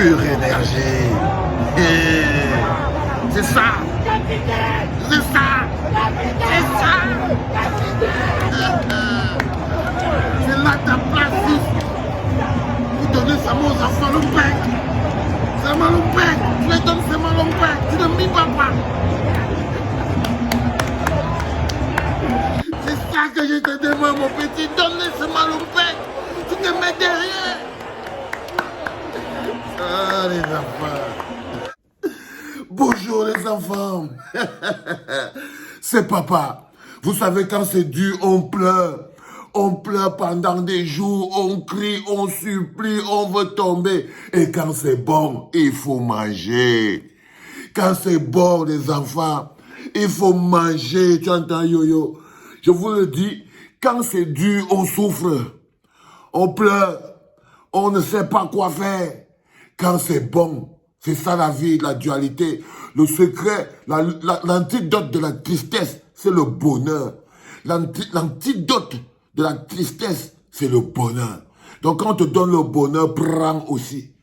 pure énergie. C'est ça. C'est ça. C'est ça. C'est là ta place. Vous donnez ça aux enfants, le bec. C'est mal au bec. Tu les donnes, c'est mal au bec. Tu ne m'y vas pas. C'est ça que je te demande, mon petit. Donne-les ce mal au bec. Tu ne mets derrière. Ah, les enfants. Bonjour, les enfants. C'est papa. Vous savez, quand c'est dur, on pleure. On pleure pendant des jours, on crie, on supplie, on veut tomber. Et quand c'est bon, il faut manger. Quand c'est bon, les enfants, il faut manger. Tu entends, Yo-Yo? Je vous le dis, quand c'est dur, on souffre. On pleure. On ne sait pas quoi faire. Quand c'est bon, c'est ça la vie, la dualité. Le secret, l'antidote de la tristesse, c'est le bonheur. L'antidote de la tristesse, c'est le bonheur. Donc quand on te donne le bonheur, prends aussi.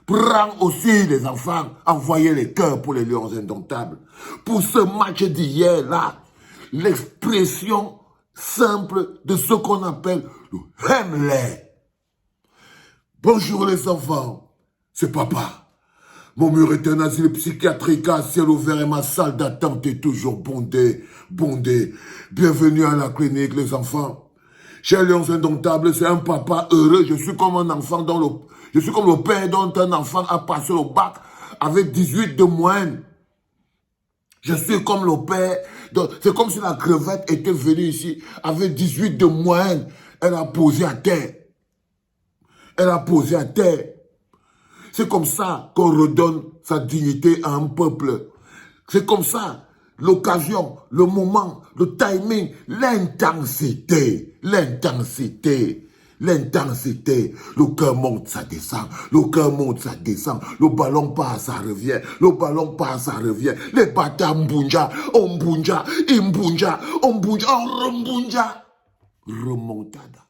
Prends aussi, les enfants, envoyez les cœurs pour les Lions Indomptables. Pour ce match d'hier, là, l'expression simple de ce qu'on appelle le Hemley. Bonjour les enfants, c'est papa. Mon mur est un asile psychiatrique à ciel ouvert et ma salle d'attente est toujours bondée. Bienvenue à la clinique, les enfants. Chez Lions Indomptables, c'est un papa heureux. Je suis comme un enfant je suis comme le père dont un enfant a passé le bac avec 18 de moyenne. Je suis comme le père. C'est comme si la crevette était venue ici avec 18 de moyenne. Elle a posé à terre. Elle a posé à terre. C'est comme ça qu'on redonne sa dignité à un peuple. C'est comme ça. L'occasion, le moment, le timing, l'intensité. Le cœur monte, ça descend. Le cœur monte, ça descend. Le ballon passe, ça revient. Le ballon passe, ça revient. Les batailles mbunja, on mbunja, imbunja, on mbunja, on rembunja. Remontada.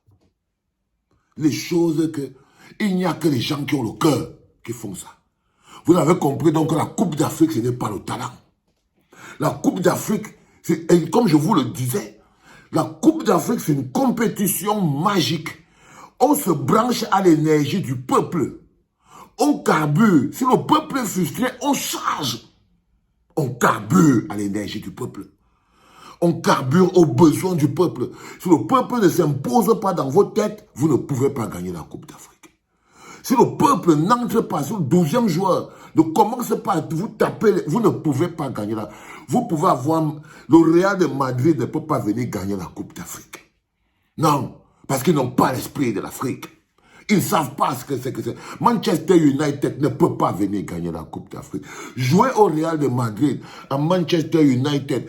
Les choses que... Il n'y a que les gens qui ont le cœur qui font ça. Vous avez compris donc que la Coupe d'Afrique, ce n'est pas le talent. La Coupe d'Afrique, comme je vous le disais, la Coupe d'Afrique, c'est une compétition magique. On se branche à l'énergie du peuple. On carbure. Si le peuple est frustré, on charge. On carbure à l'énergie du peuple. On carbure aux besoins du peuple. Si le peuple ne s'impose pas dans vos têtes, vous ne pouvez pas gagner la Coupe d'Afrique. Si le peuple n'entre pas sur le 12e joueur, ne commence pas à vous taper, vous ne pouvez pas gagner la... Vous pouvez avoir... Le Real de Madrid ne peut pas venir gagner la Coupe d'Afrique. Non, parce qu'ils n'ont pas l'esprit de l'Afrique. Ils ne savent pas ce que c'est que c'est. Manchester United ne peut pas venir gagner la Coupe d'Afrique. Jouer au Real de Madrid, à Manchester United,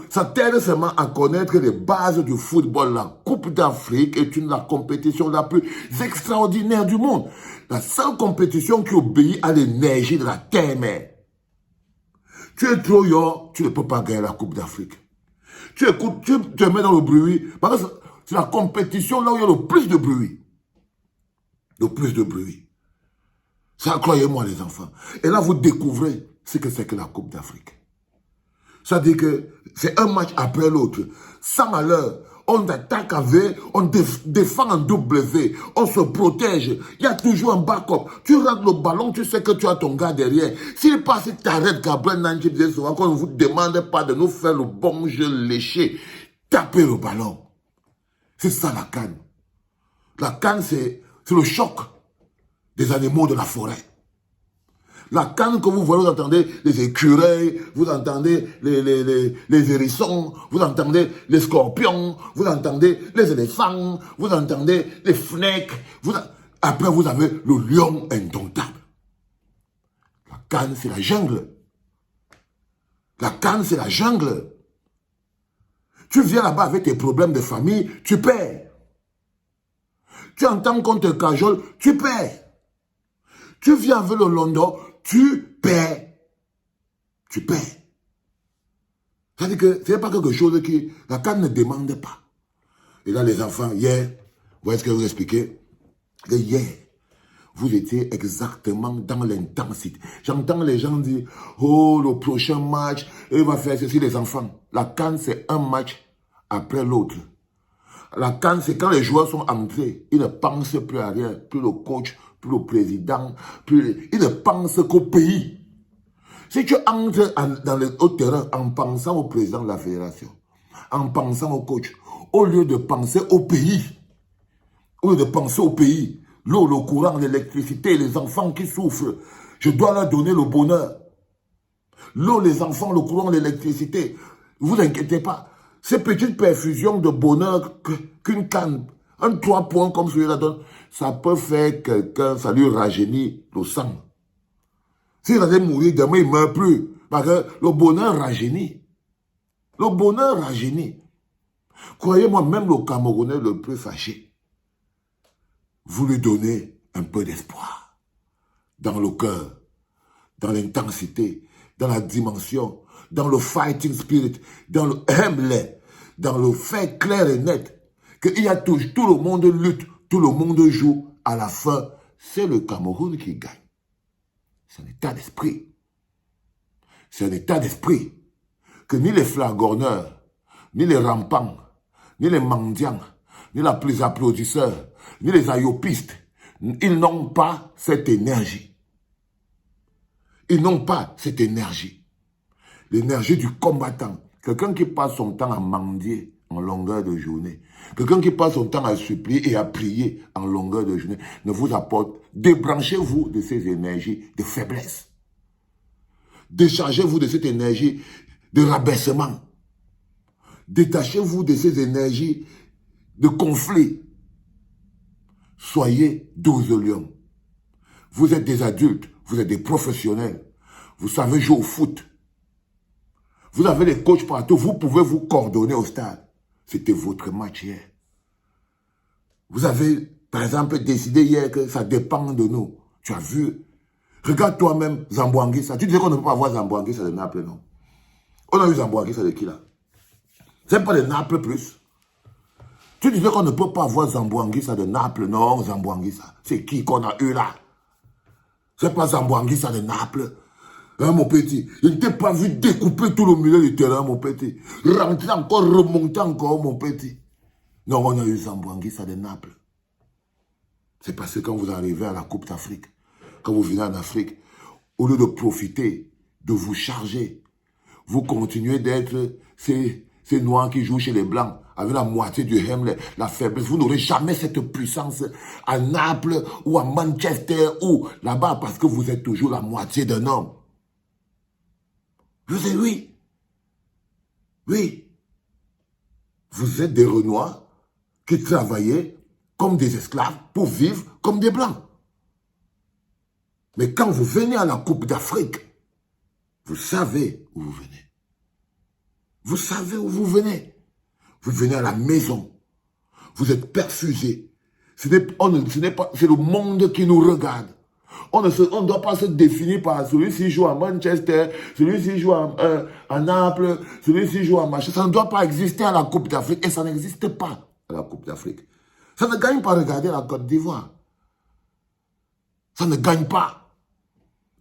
ça t'aide seulement à connaître les bases du football. La Coupe d'Afrique est la compétition la plus extraordinaire du monde. La seule compétition qui obéit à l'énergie de la terre-mère. Tu es trop young, tu ne peux pas gagner la Coupe d'Afrique. Tu écoutes, tu te mets dans le bruit, parce que c'est la compétition là où il y a le plus de bruit. Le plus de bruit. Ça, croyez-moi les enfants. Et là, vous découvrez ce que c'est que la Coupe d'Afrique. Ça dit que c'est un match après l'autre. Sans à l'heure, on attaque à V, on défend en W, on se protège. Il y a toujours un backup. Tu rates le ballon, tu sais que tu as ton gars derrière. S'il passe, il t'arrête. Gabriel Nanji disait souvent qu'on ne vous demande pas de nous faire le bon jeu léché. Tapez le ballon. C'est ça la CAN. La CAN, c'est le choc des animaux de la forêt. La canne que vous voyez, vous entendez les écureuils, vous entendez les hérissons, vous entendez les scorpions, vous entendez les éléphants, vous entendez les fenêtres. Après, vous avez le lion indomptable. La canne, c'est la jungle. La canne, c'est la jungle. Tu viens là-bas avec tes problèmes de famille, tu perds. Tu entends qu'on te cajole, tu perds. Tu viens avec le London, tu perds. Tu perds. C'est-à-dire que ce n'est pas quelque chose que la CAN ne demande pas. Et là, les enfants, hier, vous voyez ce que je vous expliquez? Hier, Vous étiez exactement dans l'intensité. J'entends les gens dire, oh, le prochain match, il va faire ceci, les enfants. La CAN, c'est un match après l'autre. La CAN, c'est quand les joueurs sont entrés, ils ne pensent plus à rien, plus le coach, plus le président, ils ne pensent qu'au pays. Si tu entres au terrain en pensant au président de la fédération, en pensant au coach, au lieu de penser au pays, l'eau, le courant, l'électricité, les enfants qui souffrent, je dois leur donner le bonheur. L'eau, les enfants, le courant, l'électricité, ne vous inquiétez pas. Ces petites perfusions de bonheur qu'une canne, un 3 points comme celui-là donne, ça peut faire quelqu'un, ça lui rajeunit le sang. S'il allait mourir demain, il ne meurt plus. Parce que le bonheur rajeunit. Le bonheur rajeunit. Croyez-moi, même le Camerounais le plus fâché, vous lui donnez un peu d'espoir. Dans le cœur, dans l'intensité, dans la dimension, dans le fighting spirit, dans le humble, dans le fait clair et net, qu'il y a tout le monde lutte, tout le monde joue. À la fin, c'est le Cameroun qui gagne. C'est un état d'esprit. C'est un état d'esprit que ni les flagorneurs, ni les rampants, ni les mendiants, ni les plus applaudisseurs, ni les ayopistes, ils n'ont pas cette énergie. Ils n'ont pas cette énergie. L'énergie du combattant. Quelqu'un qui passe son temps à mendier en longueur de journée. Quelqu'un qui passe son temps à supplier et à prier en longueur de journée ne vous apporte. Débranchez-vous de ces énergies de faiblesse. Déchargez-vous de cette énergie de rabaissement. Détachez-vous de ces énergies de conflit. Soyez 12 lions. Vous êtes des adultes, vous êtes des professionnels. Vous savez jouer au foot. Vous avez les coachs partout, vous pouvez vous coordonner au stade. C'était votre match hier. Vous avez, par exemple, décidé hier que ça dépend de nous. Tu as vu? Regarde toi-même Zamboanguissa. Tu disais qu'on ne peut pas avoir Zamboanguissa de Naples, non? On a eu Zamboanguissa de qui là? C'est pas de Naples plus. Tu disais qu'on ne peut pas avoir Zamboanguissa de Naples, non, Zamboanguissa. C'est qui qu'on a eu là? C'est pas Zamboanguissa de Naples. Hein, mon petit, je ne t'ai pas vu découper tout le milieu du terrain, mon petit. Rentrer encore, remonter encore, mon petit. Non, on a eu Zamboanguissa de Naples. C'est parce que quand vous arrivez à la Coupe d'Afrique, quand vous venez en Afrique, au lieu de profiter, de vous charger, vous continuez d'être ces noirs qui jouent chez les blancs, avec la moitié du Hamlet, la faiblesse. Vous n'aurez jamais cette puissance à Naples ou à Manchester ou là-bas parce que vous êtes toujours la moitié d'un homme. Je dis oui. Oui. Vous êtes des Renois qui travaillaient comme des esclaves pour vivre comme des Blancs. Mais quand vous venez à la Coupe d'Afrique, vous savez où vous venez. Vous savez où vous venez. Vous venez à la maison. Vous êtes perfusés. C'est le monde qui nous regarde. On ne doit pas se définir par celui-ci joue à Manchester, celui-ci joue à Naples, celui-ci joue à Manchester. Ça ne doit pas exister à la Coupe d'Afrique et ça n'existe pas à la Coupe d'Afrique. Ça ne gagne pas à regarder la Côte d'Ivoire. Ça ne gagne pas.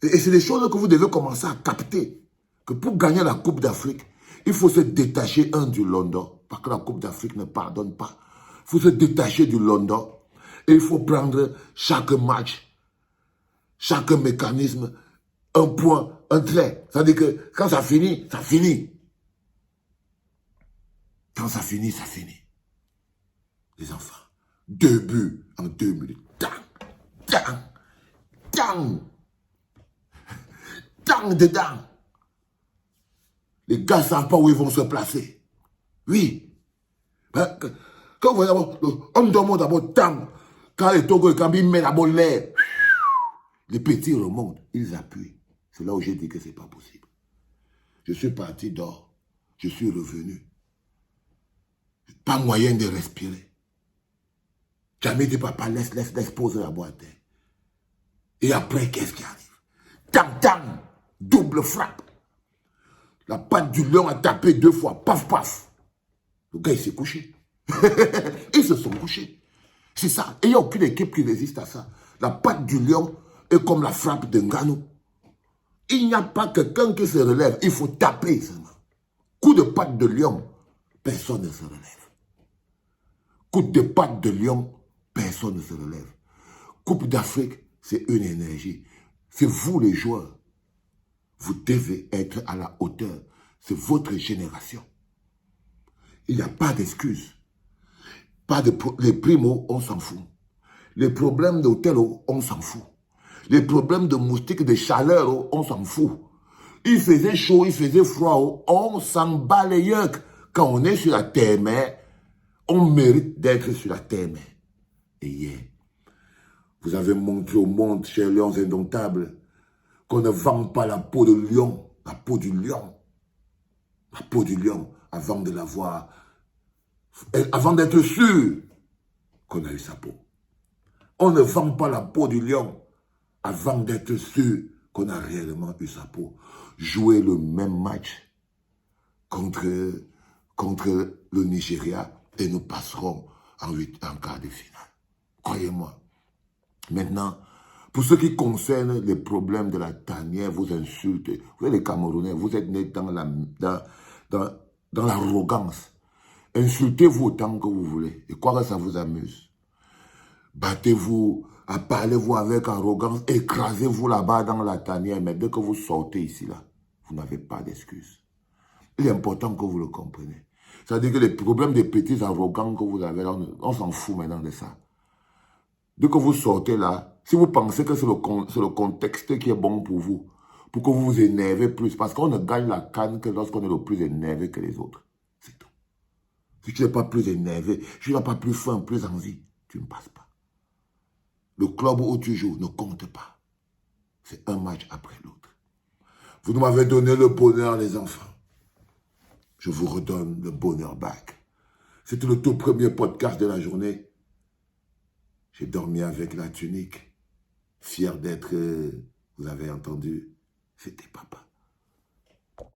Et c'est des choses que vous devez commencer à capter. Que pour gagner la Coupe d'Afrique, il faut se détacher du London. Parce que la Coupe d'Afrique ne pardonne pas. Il faut se détacher du London. Et il faut prendre chaque match, chaque mécanisme, un point, un trait. C'est-à-dire que quand ça finit, ça finit. Quand ça finit, ça finit. Les enfants, 2 buts en 2 minutes. Tang, tang, tang. Tang dedans. Les gars ne savent pas où ils vont se placer. Oui. Quand vous voyez, on demande d'abord tang. Quand les Togo et Kambi mettent d'abord l'air. Les petits remontent, ils appuient. C'est là où j'ai dit que ce n'est pas possible. Je suis parti dehors. Je suis revenu. Pas moyen de respirer. Jamais dit papa, laisse poser la boîte. Et après, qu'est-ce qui arrive? Tang, tang. Double frappe. La patte du lion a tapé 2 fois. Paf, paf. Le gars, il s'est couché. Ils se sont couchés. C'est ça. Et il n'y a aucune équipe qui résiste à ça. La patte du lion est comme la frappe d'un Ngannou. Il n'y a pas quelqu'un qui se relève. Il faut taper seulement. Coup de patte de lion, personne ne se relève. Coup de patte de lion, personne ne se relève. Coupe d'Afrique, c'est une énergie. C'est vous les joueurs. Vous devez être à la hauteur. C'est votre génération. Il n'y a pas d'excuses. Les primos, on s'en fout. Les problèmes d'hôtel, on s'en fout. Les problèmes de moustiques, de chaleur, on s'en fout. Il faisait chaud, il faisait froid, on s'en bat les yeux. Quand on est sur la terre, mais on mérite d'être sur la terre. Et hier, vous avez montré au monde, chers lions indomptables, qu'on ne vend pas la peau de lion, la peau du lion. La peau du lion, avant de l'avoir, avant d'être sûr qu'on a eu sa peau. On ne vend pas la peau du lion avant d'être sûr qu'on a réellement eu sa peau. Jouer le même match contre le Nigeria et nous passerons en quart de finale. Croyez-moi. Maintenant, pour ce qui concerne les problèmes de la tanière, vous insultez. Vous êtes les Camerounais, vous êtes nés dans l'arrogance. Insultez-vous autant que vous voulez. Et quoi que ça vous amuse. Battez-vous, parlez-vous avec arrogance, écrasez-vous là-bas dans la tanière, mais dès que vous sortez ici, là, vous n'avez pas d'excuses. Il est important que vous le compreniez. C'est-à-dire que les problèmes des petits arrogants que vous avez là, on s'en fout maintenant de ça. Dès que vous sortez là, si vous pensez que c'est le contexte qui est bon pour vous, pour que vous vous énervez plus, parce qu'on ne gagne la canne que lorsqu'on est le plus énervé que les autres. C'est tout. Si tu n'es pas plus énervé, tu n'as pas plus faim, plus envie, tu ne passes pas. Le club où tu joues ne compte pas. C'est un match après l'autre. Vous m'avez donné le bonheur, les enfants. Je vous redonne le bonheur back. C'était le tout premier podcast de la journée. J'ai dormi avec la tunique. Fier d'être, vous avez entendu, c'était papa.